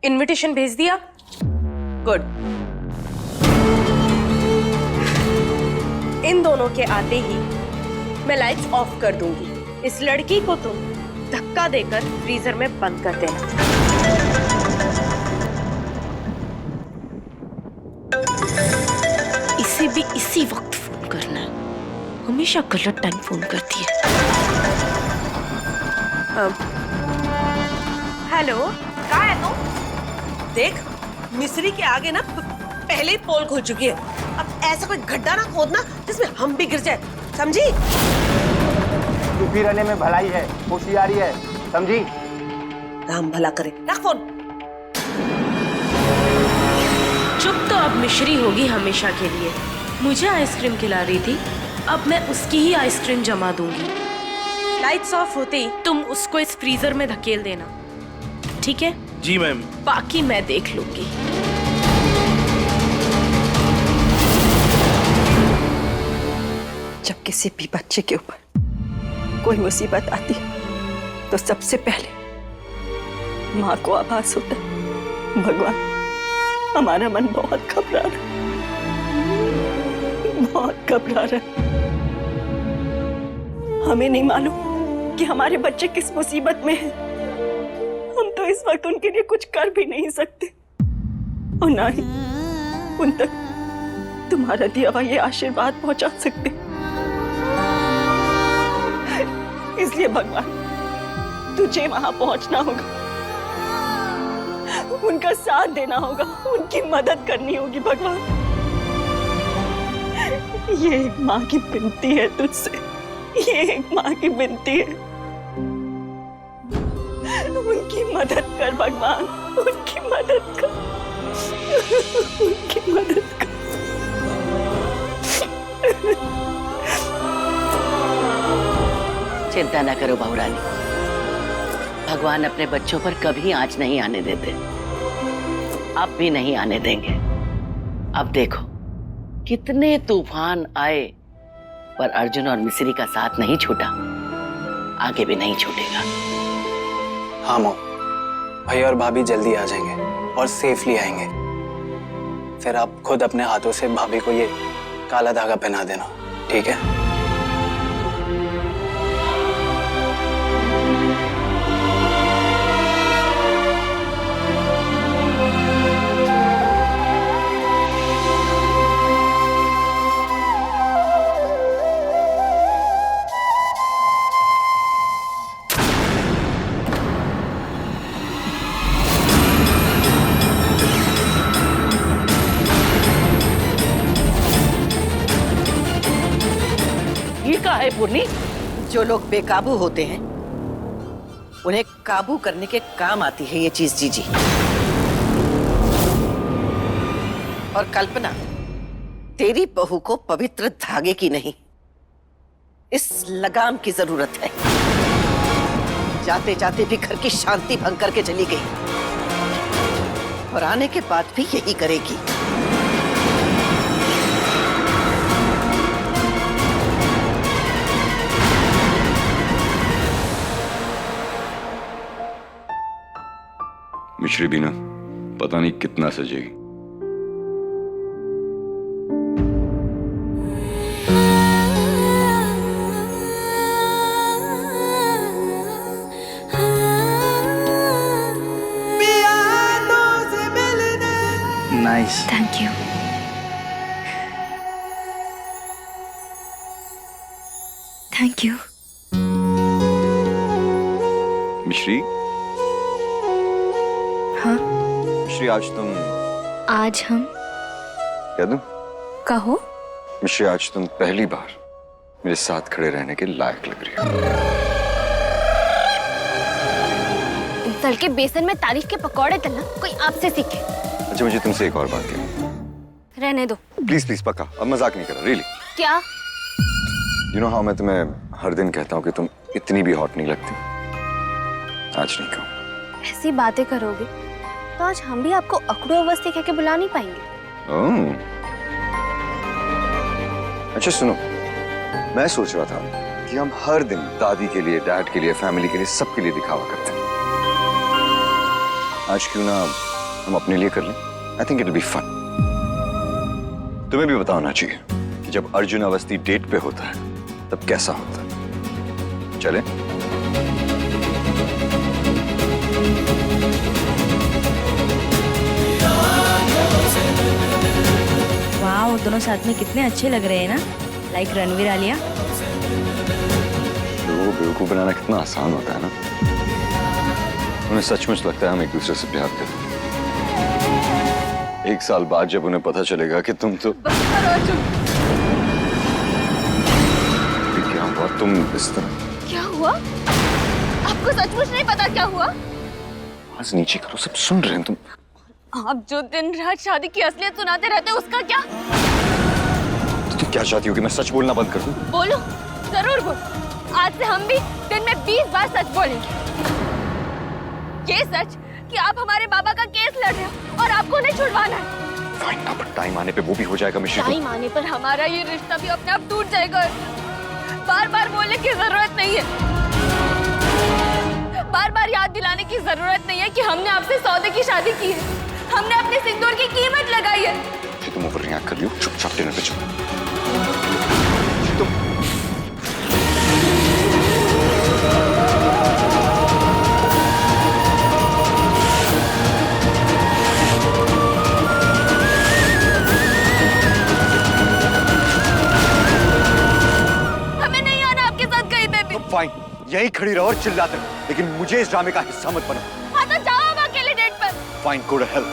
Invitation भेज दिया? Good. इन दोनों के आते ही मैं लाइट्स ऑफ कर दूंगी। इस लड़की को तुम धक्का देकर फ्रीजर में बंद कर देना। इसे भी इसी वक्त फोन करना है, हमेशा गलत टाइम फोन करती है। हेलो, कहाँ है तुम? देख, मिस्री के आगे ना पहले ही पोल खुल चुकी है। अब ऐसा कोई गड्ढा ना खोदना जिसमें हम भी गिर जाए, समझी? चुपी रहने में भलाई है, होशियारी है, समझी? राम भला करे। रख फोन। चुप तो अब मिश्री होगी हमेशा के लिए। मुझे आइसक्रीम खिला रही थी, अब मैं उसकी ही आइसक्रीम जमा दूंगी। लाइट्स ऑफ होते ही तुम उसको इस फ्रीजर में धकेल देना, ठीक है? जी मैम। बाकी मैं देख लूंगी। जब किसी भी बच्चे के ऊपर कोई मुसीबत आती है तो सबसे पहले माँ को आभास होता है, भगवान हमारा मन बहुत घबरा रहा है, बहुत घबरा रहा है। हमें नहीं मालूम कि हमारे बच्चे किस मुसीबत में हैं। हम तो इस वक्त उनके लिए कुछ कर भी नहीं सकते और ना ही उन तक तुम्हारा दिया हुआ ये आशीर्वाद पहुंचा सकते। इसलिए भगवान तुझे वहां पहुंचना होगा, उनका साथ देना होगा, उनकी मदद करनी होगी। भगवान, ये एक माँ की विनती है तुझसे, ये एक माँ की विनती है। उनकी मदद कर भगवान, उनकी मदद कर, उनकी मदद कर। चिंता न करो बहू रानी, भगवान अपने बच्चों पर कभी आंच नहीं आने देते, अब भी नहीं आने देंगे। अब देखो कितने तूफान आए पर अर्जुन और मिस्री का साथ नहीं छूटा, आगे भी नहीं छूटेगा। हाँ मो, भैया और भाभी जल्दी आ जाएंगे और सेफली आएंगे। फिर आप खुद अपने हाथों से भाभी को ये काला धागा पहना देना, ठीक है? है पूर्णी, जो लोग बेकाबू होते हैं उन्हें काबू करने के काम आती है ये चीज जीजी। और कल्पना, तेरी बहू को पवित्र धागे की नहीं, इस लगाम की जरूरत है। जाते जाते भी घर की शांति भंग करके चली गई और आने के बाद भी यही करेगी। मिश्री भी ना पता नहीं कितना सजेगी। Nice. Thank you. Thank you. Mishri, हाँ मिश्री आज तुम, आज हम कह दूं? कहो। मिश्री आज तुम पहली बार मेरे साथ खड़े रहने के लायक लग रही हो। तल के बेसन में तारीफ के पकौड़े तलना कोई आपसे सीखे। अच्छा मुझे तुमसे एक और बात कहनी। रहने दो प्लीज प्लीज, पक्का, अब मजाक नहीं कर रहा, रियली। क्या? यू नो हाउ मैं तुम्हें हर दिन कहता हूँ कि तुम इतनी भी हॉट नहीं लगती, आज नहीं कहूँ। ऐसी बातें करोगे तो आज हम भी आपको अकड़ू अवस्थी कह के बुला नहीं पाएंगे। ओह, अच्छा सुनो, मैं सोच रहा था कि हम हर दिन दादी के लिए, डैड के लिए, फैमिली के लिए, सबके लिए दिखावा करते हैं। आज क्यों ना हम अपने लिए कर लें। I think it will be fun. तुम्हें भी पता होना चाहिए कि जब अर्जुन अवस्थी डेट पे होता है तब कैसा होता है। चले? वाह, दोनों साथ में कितने अच्छे लग रहे हैं ना, लाइक रणवीर आलिया। लोगों को बेवकूफ बनाना कितना आसान होता है ना। उन्हें सचमुच लगता है हम एक दूसरे से प्यार करते हैं। एक साल बाद जब उन्हें पता चलेगा कि तुम तो क्या हुआ, तुम इस तरह क्या हुआ? आपको सचमुच नहीं पता क्या हुआ? आवाज नीचे करो, सब सुन रहे हैं। तुम आप जो दिन रात शादी की असलियत सुनाते रहते हैं उसका क्या? तुम क्या चाहती हो कि मैं सच बोलना बंद कर दूं? बोलो, जरूर बोलो। आज से हम भी दिन में 20 बार सच बोलेंगे। ये सच कि आप हमारे बाबा का केस लड़ रहे हो और आपको नहीं छुड़वाना है। फाइन ना, पर टाइम आने पे वो भी हो जाएगा मिश्री। टाइम आने पर हमारा ये रिश्ता भी अपने आप टूट जाएगा। बार बार बोलने की जरूरत नहीं है। बार बार याद दिलाने की जरूरत नहीं है कि हमने आपसे सौदे की शादी की है। हमने अपने सिंदूर की कीमत लगाई है। तुम ओवर रिएक्ट कर रही हो, चुपचाप डिनर पे चलो। तुम हमें नहीं आना आपके साथ कहीं पे भी। फाइन, यही खड़ी रहो और चिल्लाते रहो, लेकिन मुझे इस ड्रामे का हिस्सा मत बनो। हाँ तो जाओ अब अकेले डेट पर। Fine, go to hell.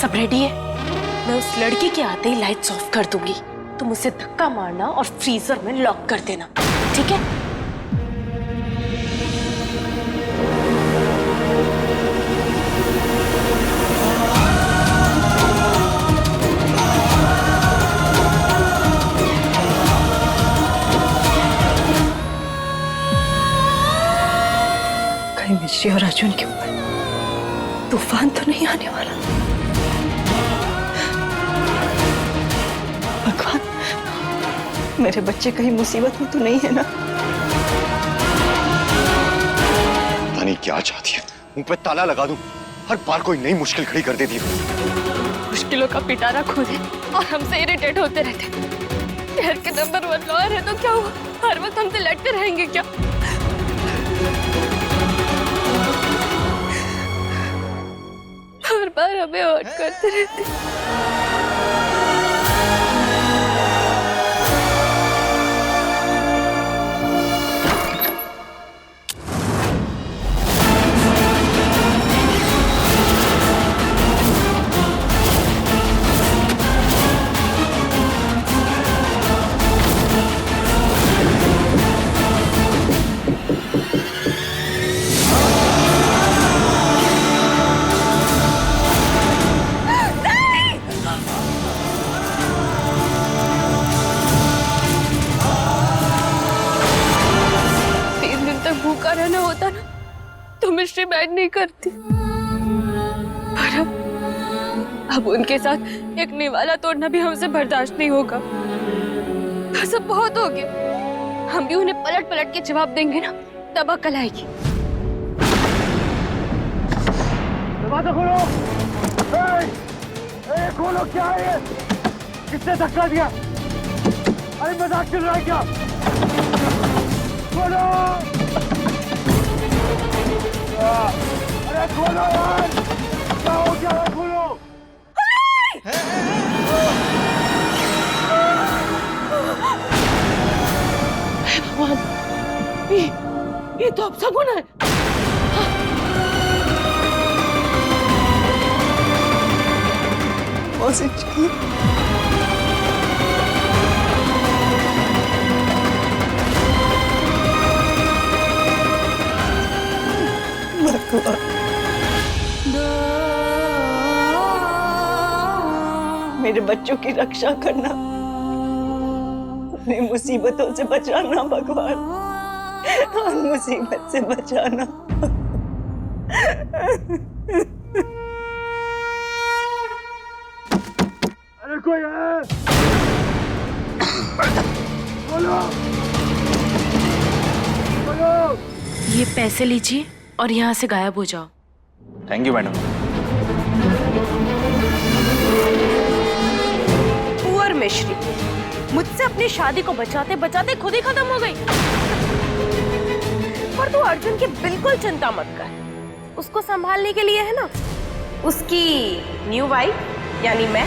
सब रेडी है? मैं उस लड़की के आते ही लाइट्स ऑफ कर दूंगी। तुम उसे धक्का मारना और फ्रीजर में लॉक कर देना, ठीक है? कहीं मिश्री और अर्जुन के ऊपर तूफान तो नहीं आने वाला? भगवान, मेरे बच्चे कहीं मुसीबत में तो नहीं है ना? पता नहीं क्या चाहती है, मुंह पे ताला लगा दूं। हर बार कोई नई मुश्किल खड़ी कर देती है। मुश्किलों का पिटारा खोदे और हमसे इरिटेट होते रहते। शहर के नंबर 1 लॉयर है तो क्या हुआ? हर वक्त हमसे लड़ते रहेंगे क्या? हर बार हमें हर्ट करते रहते। भूखा रहना होता ना तो मिश्री बैठ नहीं करती। पर अब उनके साथ एक निवाला तोड़ना भी हमसे बर्दाश्त नहीं होगा। सब बहुत हो गया। हम भी उन्हें पलट पलट के जवाब देंगे ना तब अकल आएगी। दरवाजा खोलो। खोलो, क्या है ये? किसने धक्का दिया? अरे मजाक चल रहा है क्या? खोलो! अरे खोलो यार! क्या हो गया है? खोलो! भगवान, ये तो अब सगुन है। मेरे बच्चों की रक्षा करना अपनी मुसीबतों से बचाना भगवान, हर मुसीबत से बचाना। अरे कोई है? बोलो बोलो। ये पैसे लीजिए और यहाँ से गायब हो जाओ। Thank you madam. पुअर मिश्री, मुझसे अपनी शादी को बचाते बचाते खुद ही खत्म हो गई। पर तू अर्जुन की बिल्कुल चिंता मत कर, उसको संभालने के लिए है ना उसकी न्यू वाइफ यानी मैं।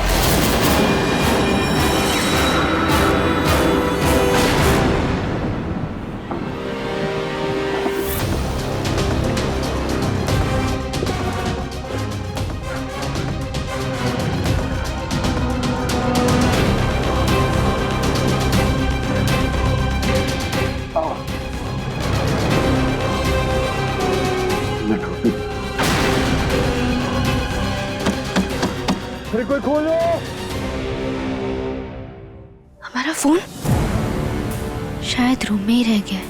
अरे कोई खोलो। हमारा फोन शायद रूम में ही रह गया है।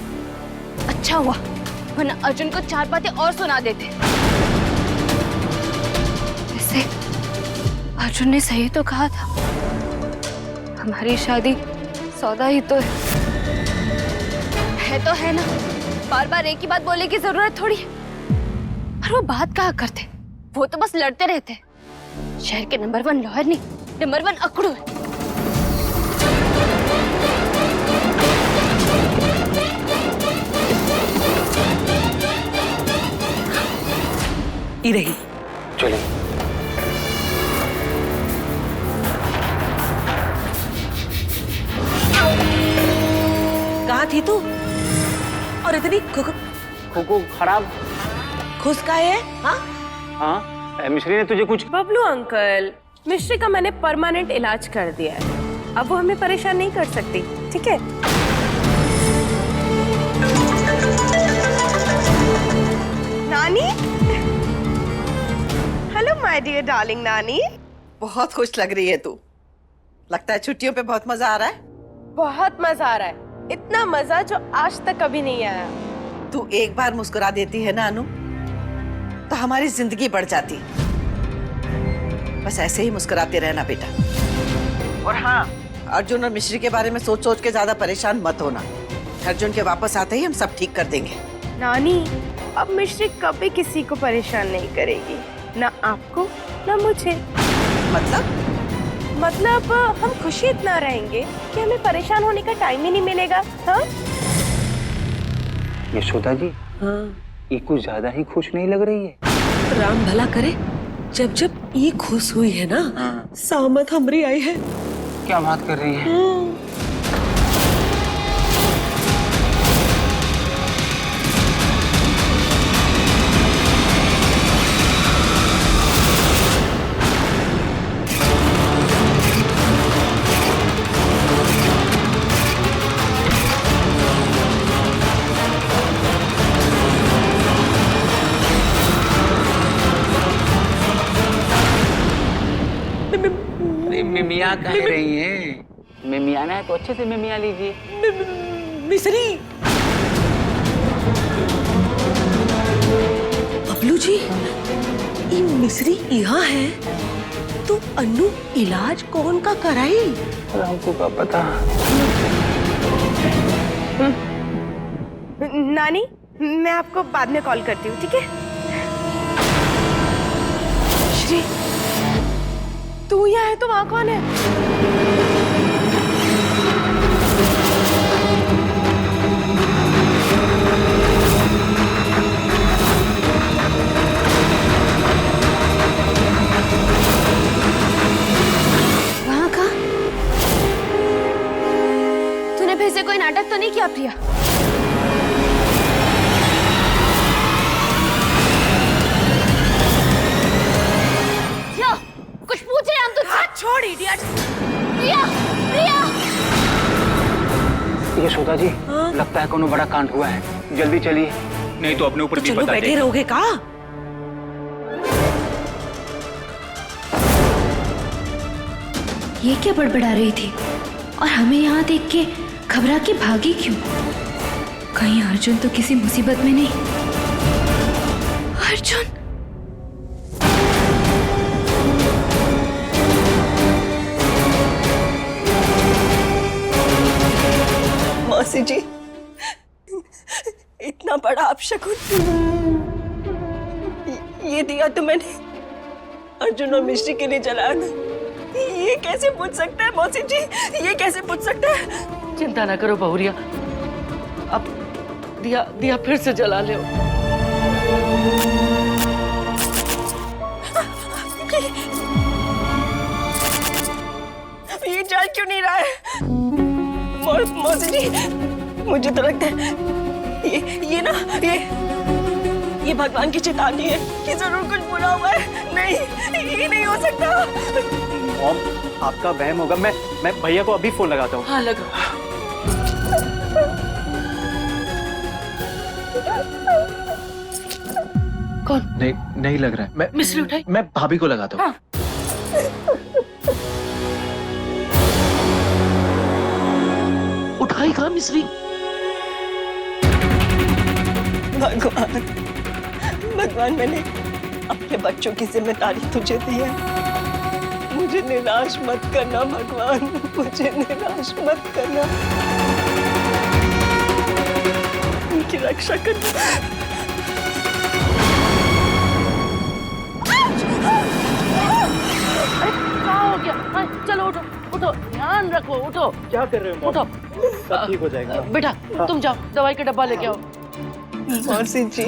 अच्छा हुआ, वरना अर्जुन को 4 बातें और सुना देते। वैसे अर्जुन ने सही तो कहा था, हमारी शादी सौदा ही तो है तो है ना। बार बार एक ही बात बोलने की जरूरत थोड़ी है। पर वो बात कहा करते, वो तो बस लड़ते रहते। शहर के नंबर 1 लॉयर नहीं, नंबर 1 अकड़ू है। ही रही। चलिए। कहाँ थी तू? और इतनी खोखो खराब। खुश का है? हाँ? हाँ मिश्री ने तुझे कुछ? बबलू अंकल, मिश्री का मैंने परमानेंट इलाज कर दिया है, अब वो हमें परेशान नहीं कर सकती, ठीक है? नानी, हेलो माय डियर डार्लिंग नानी। बहुत खुश लग रही है तू। लगता है छुट्टियों पे बहुत मजा आ रहा है। बहुत मजा आ रहा है, इतना मजा जो आज तक कभी नहीं आया। तू एक बार मुस्कुरा देती है ना अनु, तो हमारी जिंदगी बढ़ जाती। बस ऐसे ही मुस्कुराते रहना बेटा। और हाँ, अर्जुन और मिश्री के बारे में सोच सोच के ज्यादा परेशान मत होना। अर्जुन के वापस आते ही हम सब ठीक कर देंगे। नानी, अब मिश्री कभी किसी को परेशान नहीं करेगी, ना आपको ना मुझे। मतलब हम खुशी इतना रहेंगे कि हमें परेशान होने का टाइम ही नहीं मिलेगा। हाँ यशोदा जी, हाँ। ये कुछ ज्यादा ही खुश नहीं लग रही है। राम भला करे, जब जब ये खुश हुई है ना, सामत हमरी आई है। क्या बात कर रही है? मिमिया कह रही है। मिमियाना है तो अच्छे से मिमिया लीजिए। मिश्री, बबलू जी, ये मिश्री यहाँ है तो अनु इलाज कौन का कराई? हमको क्या पता। नानी, मैं आपको बाद में कॉल करती हूँ, ठीक है? श्री, तू यहाँ है तो वहाँ कौन है? वहाँ का? तूने फिर से कोई नाटक तो नहीं किया प्रिया? कुछ पूछ रहे हम तुझसे? छोड़ इडियट। प्रिया, प्रिया। यशोदा जी, लगता है कोनो बड़ा कांड हुआ है, जल्दी चलिए, नहीं तो अपने ऊपर तो चलो बैठे रहोगे का? ये क्या बड़बड़ा रही थी और हमें यहाँ देख के घबरा के भागी क्यों? कहीं अर्जुन तो किसी मुसीबत में नहीं? अर्जुन! मौसी जी, इतना बड़ा अपशकुन ये दिया तो मैंने अर्जुन और मिश्री के लिए जलाया था। ये कैसे पूछ सकता है मौसी जी? ये कैसे पूछ सकता है? चिंता ना करो बहुरिया, अब दिया फिर से जला ले। ये जल क्यों नहीं रहा है? मौसी जी, मुझे तो लगता है ये भगवान की चेतावनी है कि जरूर कुछ बुरा हुआ है। नहीं, ये नहीं हो सकता। मॉम, आपका वहम होगा। मैं भैया को अभी फोन लगाता हूँ। हाँ लगा। कौन? नहीं लग रहा है। मिश्री उठाई। मैं भाभी को लगाता हूँ। हाँ। उठाई कहाँ मिश्री? भगवान, मैंने अपने बच्चों की जिम्मेदारी तुझे दी है। मुझे निराश मत करना भगवान, मुझे निराश मत करना। उनकी रक्षा करना। क्या हो गया? हाँ, चलो उठो उठो, ध्यान रखो, उठो। क्या कर रहे हो? उठो, सब ठीक हो जाएगा। बेटा तुम जाओ, दवाई का डब्बा लेके आओ। मौसी जी,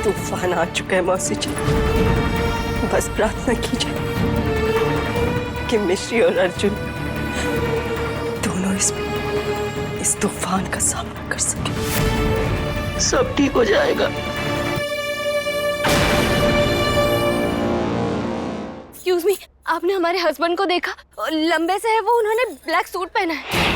तूफान आ चुका है मौसी जी। बस प्रार्थना कीजिए कि मिश्री और अर्जुन दोनों इस तूफान का सामना कर सके। सब ठीक हो जाएगा। एक्सक्यूज मी, आपने हमारे हस्बैंड को देखा? लंबे से है वो, उन्होंने ब्लैक सूट पहना है।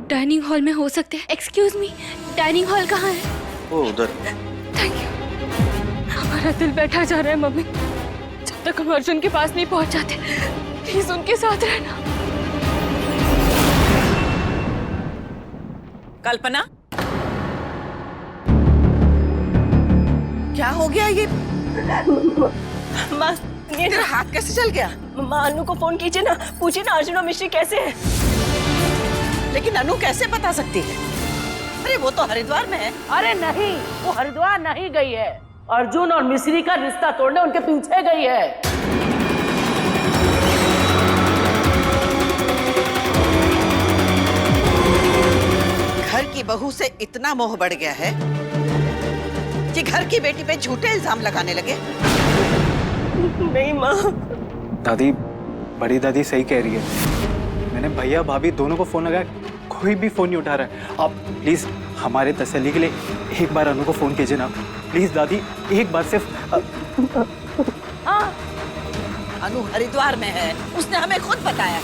डाइनिंग हॉल में हो सकते हैं। एक्सक्यूज मी, डाइनिंग हॉल कहाँ है? वो उधर। Thank you. हमारा दिल बैठा जा रहा है मम्मी। जब तक हम अर्जुन के पास नहीं पहुंच जाते, प्लीज उनके साथ रहना। कल्पना, क्या हो गया ये? माँ, ये तेरा हाथ कैसे चल गया? माँ, अनु को फोन कीजिए ना, पूछिए ना अर्जुन और मिश्री कैसे है। लेकिन अनु कैसे बता सकती है? अरे वो तो हरिद्वार में है। अरे नहीं, वो हरिद्वार नहीं गई है। अर्जुन और मिश्री का रिश्ता तोड़ने उनके पीछे गई है। घर की बहू से इतना मोह बढ़ गया है कि घर की बेटी पे झूठे इल्जाम लगाने लगे। नहीं माँ। दादी, बड़ी दादी सही कह रही है। मैंने भैया भाभी दोनों को फोन लगाया, कोई भी फोन नहीं उठा रहा है। आप प्लीज हमारे तसल्ली के लिए एक बार अनु को फोन कीजिए ना प्लीज। दादी, एक बार सिर्फ। अनु हरिद्वार में है, उसने हमें खुद बताया है।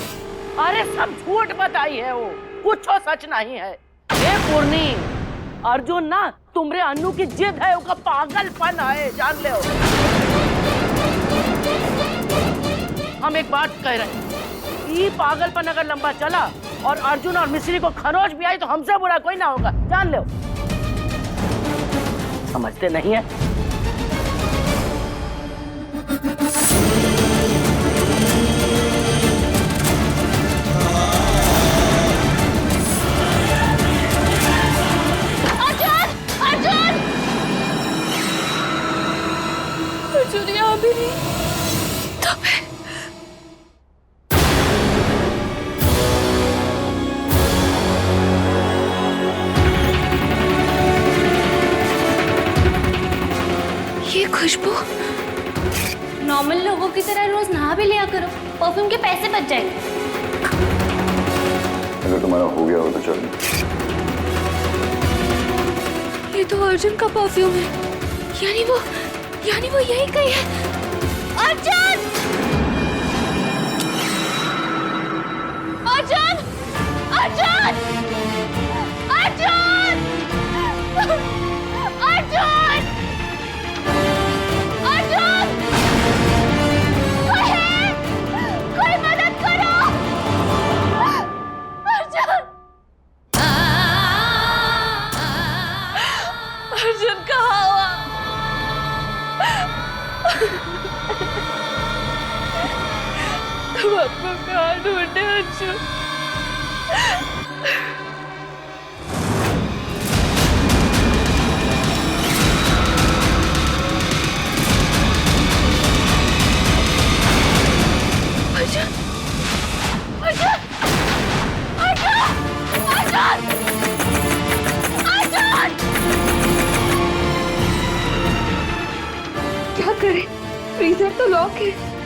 अरे सब झूठ बताई है वो, कुछ सच नहीं है। ए पूर्णी, अर्जुन ना तुमरे अनु की जिद है, उसका पागलपन है, जान ले। हम एक बात कह रहे हैं, ये पागलपन अगर लंबा चला और अर्जुन और मिश्री को खरोच भी आई तो हमसे बुरा कोई ना होगा, जान लो। समझते नहीं है? अर्जुन यहाँ भी नहीं। तब है। ये खुशबू। नॉर्मल लोगों की तरह रोज नहा भी लिया करो, परफ्यूम के पैसे बच जाएंगे। अगर तुम्हारा हो गया हो तो चलो। ये तो अर्जुन का परफ्यूम है, यानी वो यानी वो यही कही है। अर्जुन! अर्जुन! अर्जुन! अर्जुन! अर्जुन! अर्जुन! कोई है? कोई मदद करो! अर्जुन! अर्जुन कहाँ हुआ? तुम आपको कहाँ ढूंढे अर्जुन? अर्जुन! अर्जुन! अर्जुन! अर्जुन! अर्जुन! क्या करें? फ्रीजर तो लॉक है।